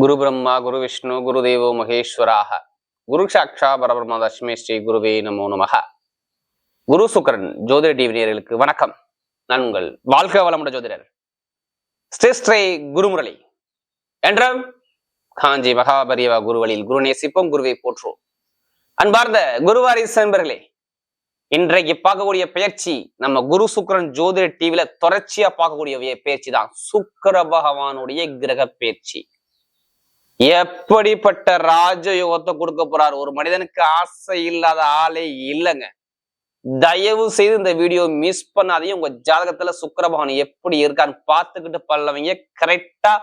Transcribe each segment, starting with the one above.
குரு பிரம்மா குரு விஷ்ணு குரு தேவோ மகேஸ்வராக குரு சாட்சா பரபிரம்ம தஸ்மை ஸ்ரீ குருவே நமோ நமக. குரு சுக்கரன் ஜோதிட டிவி நேயர்களுக்கு வணக்கம். நான் உங்கள் வாழ்க்கை வளமுட ஜோதிடர் ஸ்ரீ குருமுரளி என்றும் காஞ்சி மகாபரியவா குருவழியில் குரு நேசிப்போம், குருவை போற்றுவோம். அன்பார்ந்த குருவாரி சென்பர்களே, இன்றைக்கு பார்க்கக்கூடிய பயிற்சி நம்ம குரு சுக்கரன் ஜோதிட டிவில தொடர்ச்சியா பார்க்கக்கூடிய பயிற்சி தான் சுக்கிர பகவானுடைய கிரக பயிற்சி. எப்படிப்பட்ட ராஜயோகத்தை கொடுக்க போறார்? ஒரு மனிதனுக்கு ஆசை இல்லாத ஆளே இல்லைங்க. தயவு செய்து இந்த வீடியோ மிஸ் பண்ணாதையும் உங்க ஜாதகத்துல சுக்கிர பகவான் எப்படி இருக்கான்னு பார்த்துக்கிட்டு பல்லவங்க கரெக்டா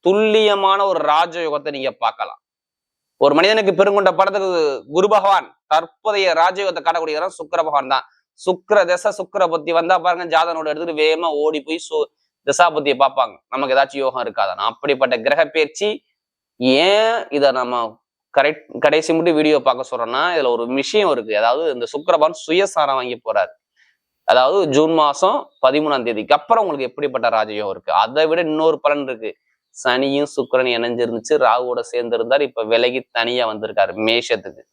துல்லியமான ஒரு ராஜயோகத்தை நீங்க பார்க்கலாம். ஒரு மனிதனுக்கு பெருங்கொண்ட படத்துக்கு குரு பகவான் தற்போதைய ராஜயோகத்தை காட்டக்கூடிய சுக்கிர பகவான் தான். சுக்கிர தசை சுக்கிர புத்தி வந்தா பாருங்க, ஜாதகனோட எடுத்துட்டு வேகமா ஓடி போய் தசா புத்தியை பார்ப்பாங்க, நமக்கு ஏதாச்சும் யோகம் இருக்காதான். அப்படிப்பட்ட கிரக பயிற்சி. ஏன் இதை நம்ம கடைசி மட்டும் வீடியோ பார்க்க சொல்றோம்னா, இதுல ஒரு விஷயம் இருக்கு. அதாவது இந்த சுக்கிரபகவான் சுயசாரம் வாங்கி போறாரு. அதாவது ஜூன் மாசம் 13ஆம் தேதிக்கு அப்புறம் உங்களுக்கு எப்படிப்பட்ட ராஜயோகம் இருக்கு, அதை விட இன்னொரு பலன் இருக்கு. சனியும் சுக்கிரன் இணைஞ்சிருந்துச்சு, ராகுவோட சேர்ந்து இருந்தார், இப்ப விலகி தனியா வந்திருக்காரு மேஷத்துக்கு.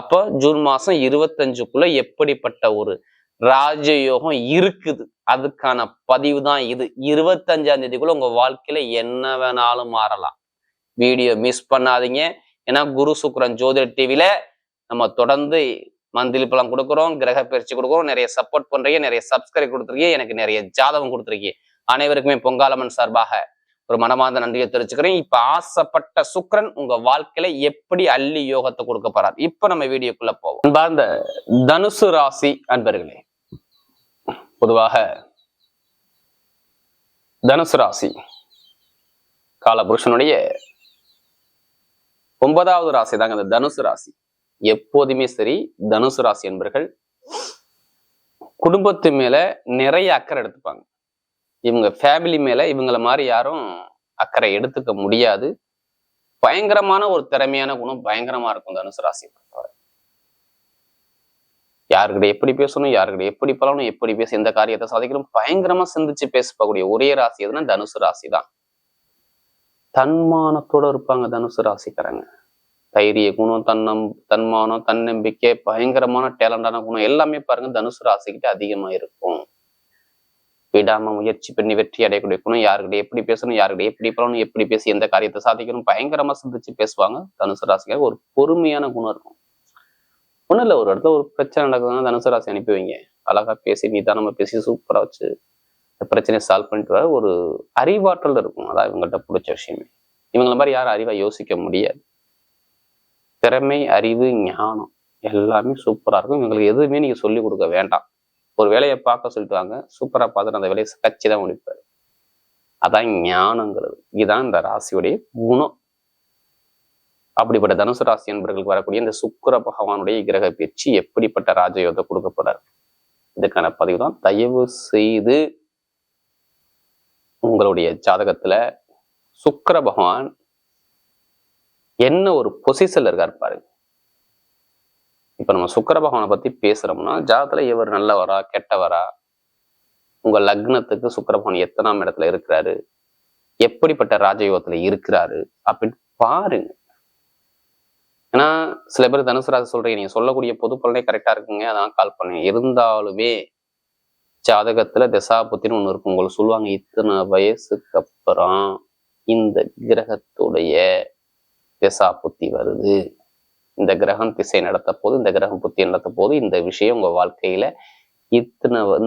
அப்போ ஜூன் மாசம் 25க்குள்ள எப்படிப்பட்ட ஒரு ராஜயோகம் இருக்குது, அதுக்கான பதிவு தான் இது. 25ஆம் தேதிக்குள்ள உங்க வாழ்க்கையில என்ன வேணாலும் மாறலாம். வீடியோ மிஸ் பண்ணாதீங்க. ஏன்னா குரு சுக்கிரன் ஜோதிட டிவில நம்ம தொடர்ந்து மந்திலி பலம் கொடுக்குறோம், கிரக பயிற்சி கொடுக்குறோம், நிறைய சப்போர்ட் பண்றீங்க, நிறைய சப்ஸ்கிரைப் கொடுத்துருக்கீங்க, எனக்கு நிறைய ஜாதகம் கொடுத்துருக்கீங்க. அனைவருக்குமே பொங்காலம்மன் சார்பாக ஒரு மனமார்ந்த நன்றியை தெரிவிச்சுக்கிறேன். இப்ப ஆசைப்பட்ட சுக்கிரன் உங்க வாழ்க்கையில எப்படி அள்ளி யோகத்தை கொடுக்க போறார், இப்ப நம்ம வீடியோக்குள்ள போவோம். அன்பார்ந்த தனுசு ராசி அன்பர்களே, பொதுவாக தனுசு ராசி காலபுருஷனுடைய 9வது ராசி தாங்க இந்த தனுசு ராசி. எப்போதுமே சரி, தனுசு ராசி என்பர்கள் குடும்பத்து மேல நிறைய அக்கறை எடுத்துப்பாங்க. இவங்க ஃபேமிலி மேல இவங்கள மாதிரி யாரும் அக்கறை எடுத்துக்க முடியாது. பயங்கரமான ஒரு திறமையான குணம் பயங்கரமா இருக்கும் தனுசு ராசி பொறுத்தவரை. யாருக்கிட்ட எப்படி பேசணும், யாருக்கிட்ட எப்படி பழகணும், எப்படி பேச எந்த காரியத்தை சாதிக்கணும், பயங்கரமா சிந்திச்சு பேசக்கூடிய ஒரே ராசி எதுனா தனுசு ராசி தான். தன்மானத்தோட இருப்பாங்க தனுசு ராசிக்காரங்க. தைரிய குணம், தன்மானம், தன்னம்பிக்கை, பயங்கரமான டேலண்டான குணம் எல்லாமே பாருங்க தனுசு ராசிக்கிட்ட அதிகமா இருக்கும். விடாம முயற்சி பண்ணி வெற்றி அடையக்கூடிய குணம், யாருக்கிட்ட எப்படி பேசணும், யாருக்கிட்ட எப்படி பழகணும், எப்படி பேசி எந்த காரியத்தை சாதிக்கணும், பயங்கரமா சிந்திச்சு பேசுவாங்க தனுசு ராசிக்காக. ஒரு பொறுமையான குணம் இருக்கும். ஒண்ணும் இல்லை, ஒரு இடத்துல ஒரு பிரச்சனை நடக்குதுன்னா தனுசு ராசி அனுப்பி வைங்க, அழகா பேசி நிதானமா பேசி சூப்பரா வச்சு பிரச்சனையை சால்வ் பண்ணிட்டு வர ஒரு அறிவாற்றல் இருக்கும். அதான் இவங்கள்ட்ட பிடிச்ச விஷயமே. இவங்கள மாதிரி யாரும் அறிவா யோசிக்க முடியாது. திறமை, அறிவு, ஞானம் எல்லாமே சூப்பரா இருக்கும். இவங்களுக்கு எதுவுமே நீங்க சொல்லிக் கொடுக்க வேண்டாம். ஒரு வேலையை பார்க்க சொல்லிட்டு வாங்க, சூப்பரா பார்த்துட்டு அந்த வேலையை கச்சிதான் முடிப்பாரு. அதான் ஞானங்கிறது. இதுதான் இந்த ராசியுடைய குணம். அப்படிப்பட்ட தனுசு ராசி என்பவர்களுக்கு வரக்கூடிய இந்த சுக்கிர பகவானுடைய கிரக பயிற்சி எப்படிப்பட்ட ராஜயோகத்தை கொடுக்க போறாரு, இதுக்கான பதிவு தான். தயவு செய்து உங்களுடைய ஜாதகத்துல சுக்கிர பகவான் என்ன ஒரு பொசிஷன்ல இருக்காரு பாருங்க. இப்ப நம்ம சுக்கிர பகவானை பத்தி பேசுறோம்னா, ஜாதகத்துல இவர் நல்லவரா கெட்டவரா, உங்க லக்னத்துக்கு சுக்கிர பகவான் எத்தனாம் இடத்துல இருக்கிறாரு, எப்படிப்பட்ட ராஜயோகத்துல இருக்கிறாரு அப்படின்னு பாருங்க. ஏன்னா சில பேர் தனுசு ராசி சொல்றீங்க, நீங்க சொல்லக்கூடிய பொது பலனே கரெக்டா இருக்குங்க, அதான் கால் பண்ணுங்க. இருந்தாலுமே ஜாதகத்துல தசாபுத்தின்னு ஒண்ணு இருக்கும். உங்களுக்கு சொல்லுவாங்க, இத்தனை வயசுக்கு அப்புறம் இந்த கிரகத்துடைய திசா புத்தி வருது, இந்த கிரகம் திசை நடத்த போது, இந்த கிரகம் புத்தி நடத்த போது, இந்த விஷயம் உங்க வாழ்க்கையில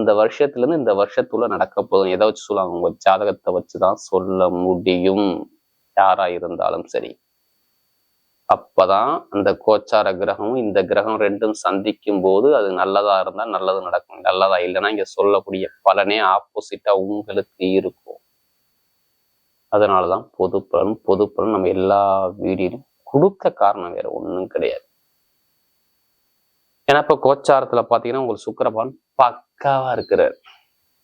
இந்த வருஷத்துல இருந்து இந்த வருஷத்துள்ள நடக்க போதும், எதை வச்சு சொல்லுவாங்க, உங்க ஜாதகத்தை வச்சுதான் சொல்ல முடியும், யாரா இருந்தாலும் சரி. அப்பதான் அந்த கோச்சார கிரகமும் இந்த கிரகம் ரெண்டும் சந்திக்கும் போது அது நல்லதா இருந்தா நல்லது நடக்கும், நல்லதா இல்லைன்னா இங்க சொல்லக்கூடிய பலனே ஆப்போசிட்டா உங்களுக்கு இருக்கும். அதனாலதான் பொது பலன் நம்ம எல்லா வீடியோலையும் கொடுக்க காரணம் வேற ஒண்ணும் கிடையாது. ஏன்னா இப்ப கோச்சாரத்துல பாத்தீங்கன்னா உங்களுக்கு சுக்கிர பகவான் பக்காவா இருக்கிறார்.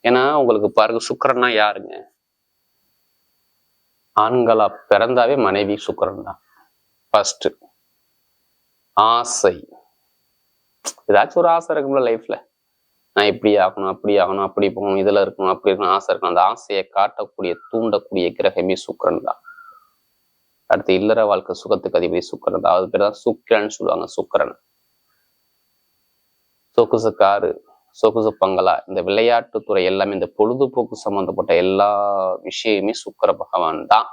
ஏன்னா உங்களுக்கு பாருங்க, சுக்கிரன்னா யாருங்க? ஆண்களா பிறந்தாவே மனைவி சுக்கிரன் தான் ஃபர்ஸ்ட். ஆசை, ஏதாச்சும் ஒரு ஆசை இருக்கும்ல லைஃப்ல, நான் இப்படி ஆகணும், அப்படி ஆகணும், அப்படி போகணும், இதுல இருக்கணும், அப்படி இருக்கணும், ஆசை இருக்கணும். அந்த ஆசையை காட்டக்கூடிய தூண்டக்கூடிய கிரகமே சுக்கிரன் தான். அடுத்து இல்லற வாழ்க்கை சுகத்துக்கு அதிபதி சுக்கிரன், அதாவது பேர் தான் சுக்கிரன் சொல்லுவாங்க. சுக்கிரன் சொகுசு காரு, சொகுசு பங்களா, இந்த விளையாட்டுத்துறை எல்லாமே, இந்த பொழுதுபோக்கு சம்பந்தப்பட்ட எல்லா விஷயமே சுக்கிர பகவான் தான்.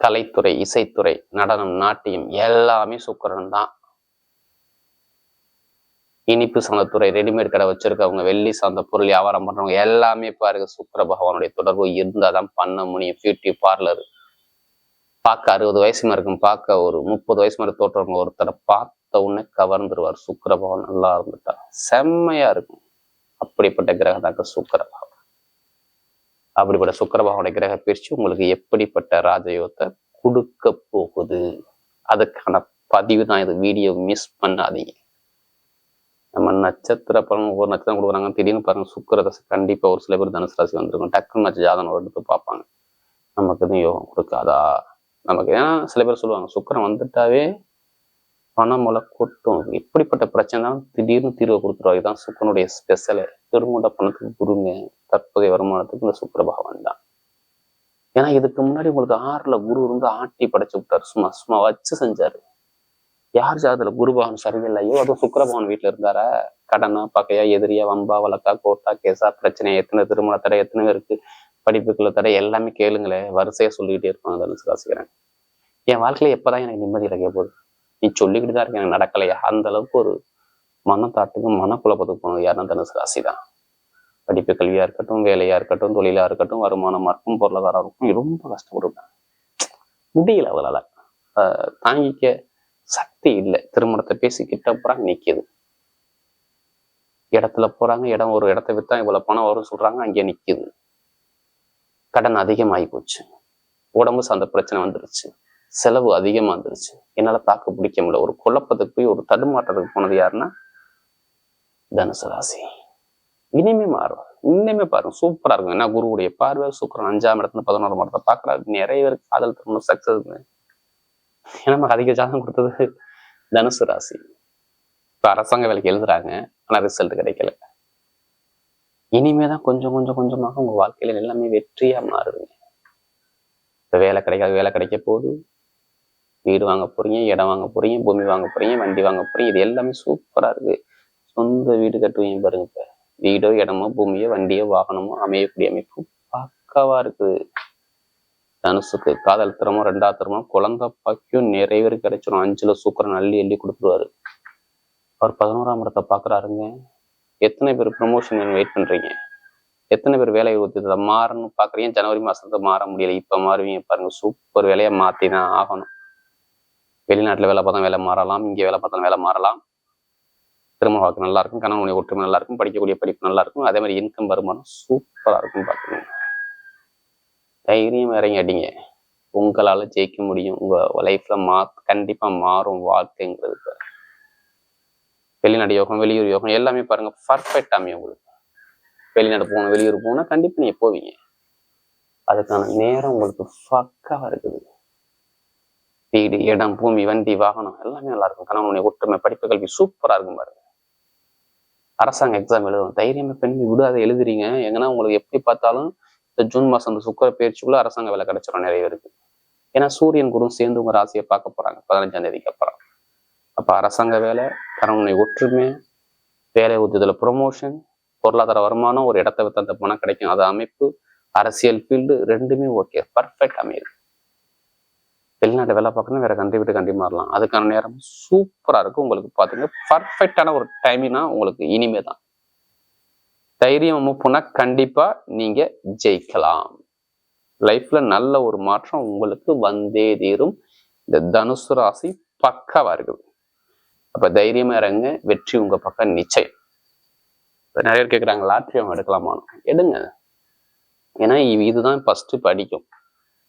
கலைத்துறை, இசைத்துறை, நடனம், நாட்டியம் எல்லாமே சுக்கிரன் தான். இனிப்பு சார்ந்த ரெடிமேட் கடை வச்சிருக்கவங்க, வெள்ளி சார்ந்த பொருள் வியாபாரம் பண்றவங்க எல்லாமே பாருங்க சுக்கிர பகவானுடைய தொடர்பு இருந்தாதான் பண்ண முடியும். பியூட்டி பார்லர், பார்க்க 60 வயசு மாதிரி இருக்கும், பார்க்க ஒரு 30 வயசு மாதிரி தோற்றவங்க ஒருத்தரை பார்த்த உடனே கவர்ந்துருவார். சுக்கிர பகவான் நல்லா இருந்துட்டா செம்மையா இருக்கும். அப்படிப்பட்ட கிரகம் தாக்க சுக்கிர பகவான். அப்படிப்பட்ட சுக்கிர பகவானுடைய கிரக பயிற்சி உங்களுக்கு எப்படிப்பட்ட ராஜயோகத்தை கொடுக்க போகுது, அதுக்கான பதிவு தான் இது. வீடியோ மிஸ் பண்ணாதீங்க. நம்ம நட்சத்திர பலன் ஒவ்வொரு நட்சத்திரம் கொடுக்குறாங்க. திடீர்னு பாருங்க சுக்கிர தசை கண்டிப்பா ஒரு சில பேர் தனுசு ராசி வந்திருக்கும். டக்குன்னு நட்ச ஜாதகம் எடுத்து பார்ப்பாங்க, நமக்கு எதுவும் யோகம் கொடுக்காதா நமக்கு. ஏன்னா சில பேர் சொல்லுவாங்க சுக்கிரன் வந்துட்டாவே பணம் முளை கொட்டும், எப்படிப்பட்ட பிரச்சனை தான் திடீர்னு தீர்வை கொடுத்துருவாங்க. இதுதான் சுக்கிரனுடைய ஸ்பெஷலு. பெருமுட பணத்துக்கு குருங்க, தற்போதைய வருமானத்துக்கு இந்த சுக்கிர பகவான் தான். ஏன்னா இதுக்கு முன்னாடி உங்களுக்கு 6ல குரு இருந்து ஆட்டி படைச்சு விட்டாரு, சும்மா சும்மா வச்சு செஞ்சாரு. யார் ஜாதத்துல குரு பகவான் சரியில்லையோ அதுவும் சுக்கிர பகவான் வீட்டுல இருந்தாரா, கடனா பகையா எதிரியா வம்பா வழக்கா கோர்ட்டா கேஸா பிரச்சனை, எத்தனை திருமண தடை, எத்தனை பேருக்கு படிப்புக்குள்ள தடை, எல்லாமே கேளுங்களேன், வரிசையா சொல்லிக்கிட்டே இருப்பாங்க தனுசு ராசிக்கிறேன். என் வாழ்க்கையில எப்பதான் எனக்கு நிம்மதி கிடைக்க போகுது, நீ சொல்லிக்கிட்டு தான் இருக்க, எனக்கு நடக்கலையா, அந்த அளவுக்கு ஒரு மனத்தாட்டுக்கும் மனக்குழப்பத்துக்கு போனது யாருன்னா தனுசு ராசி தான். படிப்பு கல்வியா இருக்கட்டும், வேலையா இருக்கட்டும், தொழிலா இருக்கட்டும், வருமானமா இருக்கும், பொருளாதாரம் இருக்கும், ரொம்ப கஷ்டப்படுவேன். முடியல அவளால தாங்கிக்க சக்தி இல்லை. திருமணத்தை பேசிக்கிட்ட அப்புறம் நிக்குது. இடத்துல போறாங்க, இடம் ஒரு இடத்த வித்தா இவ்வளவு பணம் வரும் சொல்றாங்க, அங்கே நிக்குது. கடன் அதிகமாகி போச்சு, உடம்பு சார்ந்த பிரச்சனை வந்துருச்சு, செலவு அதிகமா வந்துருச்சு, என்னால தாக்கு பிடிக்க முடியல. ஒரு குழப்பத்துக்கு போய் ஒரு தடுமாற்றத்துக்கு போனது யாருன்னா தனுசு ராசி. இனிமே மாறும், இன்னுமே பாருங்க சூப்பரா இருக்கும். ஏன்னா குருவுடைய பார்வை சுக்கிரன் 5ஆம் இடத்துல 11ஆம் இடத்தை பாக்குறாரு. நிறைய பேருக்கு காதல் திருமணம் சக்சஸ். ஏன்னா நமக்கு அதிக ஜாதகம் கொடுத்தது தனுசு ராசி. இப்ப அரசாங்க வேலைக்கு எழுதுறாங்க, ஆனா ரிசல்ட் கிடைக்கல. இனிமேதான் கொஞ்சம் கொஞ்சம் கொஞ்சமாக உங்க வாழ்க்கையில எல்லாமே வெற்றியா மாறுதுங்க. இப்ப வேலை கிடைக்காது, வேலை கிடைக்க போகுது, வீடு வாங்க போறீங்க, இடம் வாங்க போறீங்க, பூமி வாங்க போறீங்க, வண்டி வாங்க போறீங்க, இது எல்லாமே சூப்பரா இருக்கு. சொந்த வீடு கட்டுவீங்க பாருங்க. இப்ப வீடோ இடமோ பூமியோ வண்டியோ வாகனமோ அமையக்கூடிய அமைப்பு பக்காவா இருக்குது. தனுசுக்கு காதல் திறமோ 2ஆவது திறமோ குழந்தை பாக்கியம் நிறைய பேர் கிடைச்சிடும். 5ல சுக்கிரன் அள்ளி அள்ளி கொடுத்துருவாரு. அவர் 11ஆம் இடத்தை பாக்குறாருங்க. எத்தனை பேர் ப்ரமோஷன் வெயிட் பண்றீங்க, எத்தனை பேர் வேலையை ஊற்றி மாறணும் பாக்குறீங்க. ஜனவரி மாசத்துல மாற முடியல, இப்ப மாறுவீங்க பாருங்க. சூப்பர் வேலையை மாத்தி தான் ஆகணும். வெளிநாட்டுல வேலை பார்த்தா வேலை மாறலாம், இங்கே வேலை பார்த்தா வேலை மாறலாம். திருமண வாழ்க்கை நல்லா இருக்கும், கணவனுடைய ஒற்றுமை நல்லா இருக்கும், படிக்கக்கூடிய படிப்பு நல்லா இருக்கும், அதே மாதிரி இன்கம் வருமானம் சூப்பரா இருக்கும். பாத்துக்கோங்க, தைரியம் இறங்கி அடிங்க, உங்களால ஜெயிக்க முடியும். உங்க லைஃப்ல கண்டிப்பா மாறும் வாழ்க்கைங்கிறது. வெளிநாடு யோகம், வெளியூர் யோகம் எல்லாமே பாருங்க பர்ஃபெக்ட் அமையும் உங்களுக்கு. வெளிநாடு போகணும், வெளியூர் போகணும், கண்டிப்பா நீங்க போவீங்க. அதுக்கான நேரம் உங்களுக்கு பக்காவா இருக்குது. வீடு இடம் பூமி வண்டி வாகனம் எல்லாமே நல்லா இருக்கும். கணவனுடைய ஒற்றுமை படிப்பு கல்வி சூப்பரா இருக்கும் பாருங்க. அரசாங்க எக்ஸாம் எழுதும் தைரியமா பெண் விடாத எழுதுறீங்க. எங்கன்னா உங்களுக்கு எப்படி பார்த்தாலும் இந்த ஜூன் மாசம் அந்த சுக்கிர பயிற்சிக்குள்ள அரசாங்க வேலை கிடைச்சிடும் நிறைய பேருக்கு. ஏன்னா சூரியன் குரு சேர்ந்து உங்க ராசியை பார்க்க போறாங்க 15ஆம் தேதிக்கு அப்புறம். அப்ப அரசாங்க வேலை, கணவனுடைய ஒற்றுமை, வேலை உத்தியத்துல ப்ரொமோஷன், பொருளாதார வருமானம், ஒரு இடத்தை வித்து அந்த பணம் கிடைக்கும், அது அமைப்பு, அரசியல் ஃபீல்டு ரெண்டுமே ஓகே பர்ஃபெக்ட் அமையுது. வெளிநாட்டு வேலை பார்க்கணும், வேற கண்ட்ரி விட்டு கண்ட்ரி மாறலாம். அதுக்கான நேரம் சூப்பரா இருக்கும் உங்களுக்கு. பாத்தீங்க பர்ஃபெக்டான ஒரு டைமிங்னா உங்களுக்கு இனிமே தான். தைரியம் மூவ் பண்ணா கண்டிப்பா நீங்க ஜெயிக்கலாம். லைஃப்ல நல்ல ஒரு மாற்றம் உங்களுக்கு வந்தே தீரும். இந்த தனுசு ராசி பக்காவா இருக்குது. அப்ப தைரியமா இறங்க, வெற்றி உங்க பக்கம் நிச்சயம். இப்ப நிறைய பேர் கேட்குறாங்க லாட்ரி அவங்க எடுக்கலாமான்னு. எடுங்க. ஏன்னா இதுதான் ஃபர்ஸ்ட் படிக்கும்.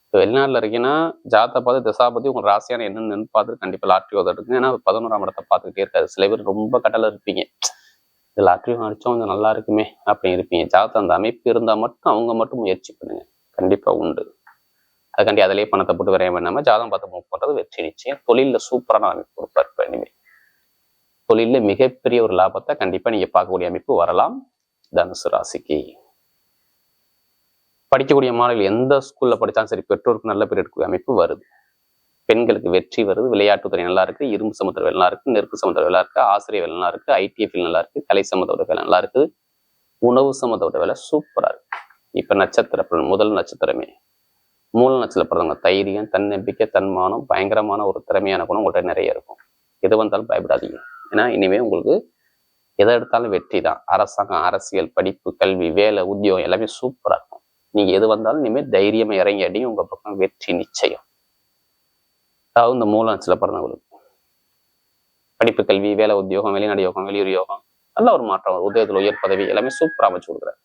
இப்போ வெளிநாட்டில் இருக்கீங்கன்னா ஜாதகத்தை பார்த்து திசாபதி உங்க ராசியான என்னன்னு பார்த்துட்டு கண்டிப்பா லாட்ரி எடுக்குங்க. ஏன்னா 11ஆம் இடத்தை பார்த்துக்கிட்டே இருக்காது. சில பேர் ரொம்ப கடலை இருப்பீங்க, இந்த லாட்ரி அடிச்சோம் கொஞ்சம் நல்லா இருக்குமே அப்படின்னு இருப்பீங்க. ஜாதகத்தை அந்த அமைப்பு இருந்தால் மட்டும் அவங்க மட்டும் முயற்சி பண்ணுங்க, கண்டிப்பா உண்டு. அதுக்காண்டி அதிலேயே பணத்தை போட்டு வரைய வேண்டாம ஜாதகம் பார்த்து மூவ் பண்றது வெற்றி நிச்சயம். தொழில சூப்பரான அமைப்பு கொடுப்பாரு. இப்போ இனிமேல் தொழில மிகப்பெரிய ஒரு லாபத்தை கண்டிப்பா நீங்க பார்க்கக்கூடிய அமைப்பு வரலாம் தனுசு ராசிக்கு. படிக்கக்கூடிய மாணவர்கள் எந்த ஸ்கூல்ல படித்தாலும் சரி பெற்றோருக்கு நல்ல பேர் எடுக்கக்கூடிய அமைப்பு வருது. பெண்களுக்கு வெற்றி வருது. விளையாட்டுத்துறை நல்லா இருக்கு, இரும்பு சமுத்திர வேலை நல்லா இருக்கு, நெருப்பு சமுத்திர வேலை இருக்கு, ஆசிரியர் வேலை நல்லா இருக்கு, ஐடிஎஃப் நல்லா இருக்கு, கலை சம்பந்தப்பட்ட வேலை நல்லா இருக்கு, உணவு சம்பந்தப்பட்ட வேலை சூப்பரா இருக்கு. இப்ப நட்சத்திர முதல் நட்சத்திரமே மூல நட்சத்திர பிறந்தவங்க தைரியம், தன்னம்பிக்கை, தன்மானம், பயங்கரமான ஒரு திறமையான குணம் உங்கள்கிட்ட நிறைய இருக்கும். எது வந்தாலும் பயப்படாதீங்க. ஏன்னா இனிமே உங்களுக்கு எதை எடுத்தாலும் வெற்றி தான். அரசாங்கம், அரசியல், படிப்பு, கல்வி, வேலை, உத்தியோகம் எல்லாமே சூப்பரா இருக்கும். நீங்க எது வந்தாலும் இனிமேல் தைரியமா இறங்கி அடி உங்க பக்கம் வெற்றி நிச்சயம். அதாவது இந்த மூல நட்சத்திர பிறந்தவங்களுக்கு படிப்பு, கல்வி, வேலை, உத்தியோகம், வெளிநாடு யோகம், வெளியூர் யோகம், நல்ல ஒரு மாற்றம் வரும். உத்தியோகத்தில் உயர் பதவி எல்லாமே சூப்பரா அமைச்சு கொடுக்குறாரு.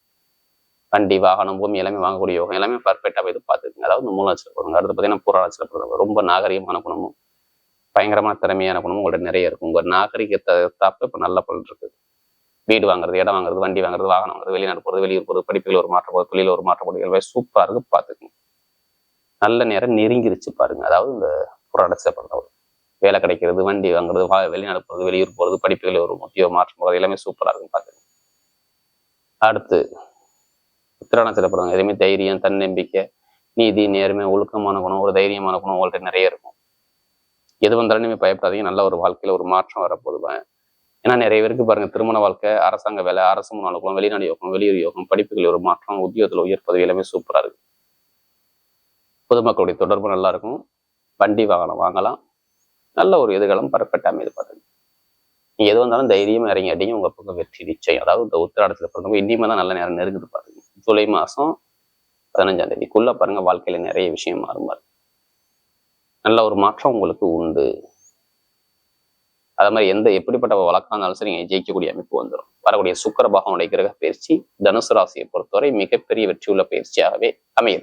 வண்டி, வாகனம், பூமி எல்லாமே வாங்கக்கூடிய யோகம் எல்லாமே பர்ஃபெக்டாக இது பார்த்துக்குங்க. அதாவது இந்த மூல நட்சத்திர பிறந்தவங்க. அடுத்து பார்த்தீங்கன்னா பூர நட்சத்திர பிறந்தவங்க ரொம்ப நாகரிகமான குணமும் பயங்கரமான திறமையான குணமும் உங்கள்கிட்ட நிறைய இருக்கும். உங்க நாகரிகத்தை தாப்ப இப்ப நல்ல பலன் இருக்குது. வீடு வாங்குறது, இடம் வாங்குறது, வண்டி வாங்குறது, வாகனம் வாங்குறது, வெளிநாடு போறது, வெளியூர் போறது, படிப்புகள் ஒரு மாற்றம் போகுது, தொழில ஒரு மாற்றம் போடுறது சூப்பரா இருக்கு. பார்த்துக்குங்க. நல்ல நேரம் நெருங்கிருச்சு பாருங்க. அதாவது இந்த புறடச்ச பிறந்தவங்க வேலை கிடைக்கிறது, வண்டி வாங்குறது, வெளிநாடு போறது, வெளியூர் போறது, படிப்புகள் ஒரு முக்கிய மாற்றம் போகிறது எல்லாமே சூப்பரா இருக்கும். பார்த்துக்கங்க. அடுத்து உத்திராடத்துல பிறந்தவங்க எதுவுமே தைரியம், தன்னம்பிக்கை, நீதி, நேர்மை, ஒழுக்கமான குணம், ஒரு தைரியமான குணம் உங்கள்கிட்ட நிறைய இருக்கும். எது வந்தாலும் நீங்க பயப்படாதீங்க. நல்ல ஒரு வாழ்க்கையில ஒரு மாற்றம் வரப்போதுவேன். ஏன்னா நிறைய பேருக்கு பாருங்க திருமண வாழ்க்கை, அரசாங்க வேலை, அரசு முன்னாள், வெளிநாடு யோகம், வெளியூர் யோகம், படிப்புகள் ஒரு மாற்றம், உத்தியோகத்துல உயர் பதவி எல்லாமே சூப்பரா இருக்கு. பொதுமக்களுடைய தொடர்பு நல்லா இருக்கும். வண்டி வாகனம் வாங்கலாம். நல்ல ஒரு எதிர்காலம் பர்ஃபெக்டா அமைது. பாருங்க நீங்க எது வந்தாலும் தைரியமா இறங்கி அடிங்க உங்க பக்கம் வெற்றி நிச்சயம். அதாவது இந்த உத்திராடத்துல பிறந்தவங்க இனிமே தான் நல்ல நேரம் நெருங்குது. பாருங்க ஜூலை மாசம் 15ஆம் தேதிக்குள்ள பாருங்க வாழ்க்கையில நிறைய விஷயம் மாறும். நல்ல ஒரு மாற்றம் உங்களுக்கு உண்டு. அது மாதிரி எப்படிப்பட்ட வழக்கம் இருந்தாலும் சரி நீங்க ஜெயிக்கக்கூடிய அமைப்பு வந்துடும். வரக்கூடிய சுக்கிர பகவானுடைய கிரக பயிற்சி தனுசு ராசியை பொறுத்தவரை மிகப்பெரிய வெற்றியுள்ள பயிற்சியாகவே அமையுது.